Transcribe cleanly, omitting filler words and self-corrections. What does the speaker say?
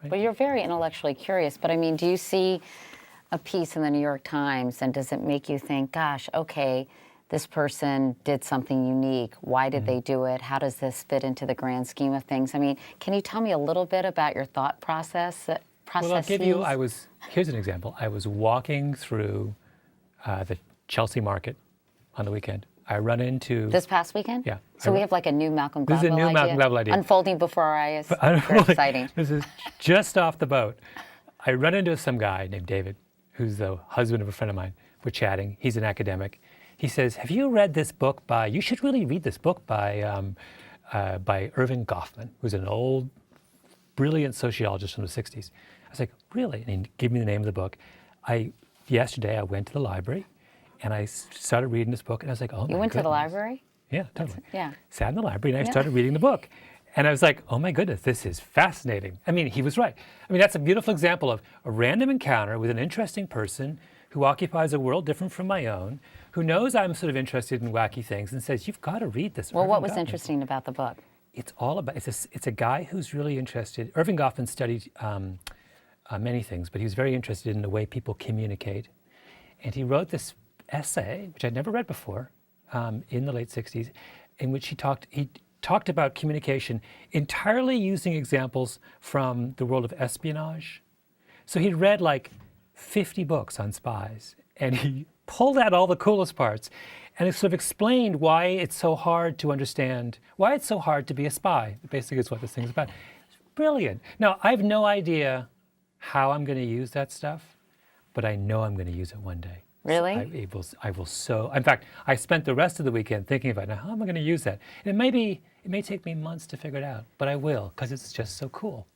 Right? But you're very intellectually curious. But I mean, do you see a piece in the New York Times and does it make you think, gosh, okay, this person did something unique. Why did they do it? How does this fit into the grand scheme of things? I mean, can you tell me a little bit about your thought process? Well, I'll give you, here's an example. I was walking through the Chelsea market on the weekend. I run into... This past weekend? Yeah. So we have like a new Malcolm Gladwell idea? This is a new Malcolm Gladwell idea. Unfolding before our eyes. Very exciting. This is just off the boat. I run into some guy named David, who's the husband of a friend of mine. We're chatting. He's an academic. He says, have you read this book you should really read this book by Irving Goffman, who's an old, brilliant sociologist from the 60s. I was like, really? And he gave me the name of the book. Yesterday, I went to the library, and I started reading this book, and I was like, oh my goodness. You went to the library? Yeah, totally. Yeah. Sat in the library, and I started reading the book. And I was like, oh my goodness, this is fascinating. I mean, he was right. I mean, that's a beautiful example of a random encounter with an interesting person who occupies a world different from my own, who knows I'm sort of interested in wacky things and says, you've got to read this. Well, Irving what was Goffman. interesting about the book? It's all about, it's a guy who's really interested. Irving Goffman studied many things, but he was very interested in the way people communicate. And he wrote this essay, which I'd never read before, in the late 60s, in which he talked about communication entirely using examples from the world of espionage. So he'd read like 50 books on spies, and he pulled out all the coolest parts, and it sort of explained why it's so hard to understand, why it's so hard to be a spy. Basically, is what this thing's about. It's brilliant. Now, I have no idea how I'm going to use that stuff, but I know I'm going to use it one day. Really? I will so. In fact, I spent the rest of the weekend thinking about, now, how am I going to use that? And it may take me months to figure it out, but I will, because it's just so cool.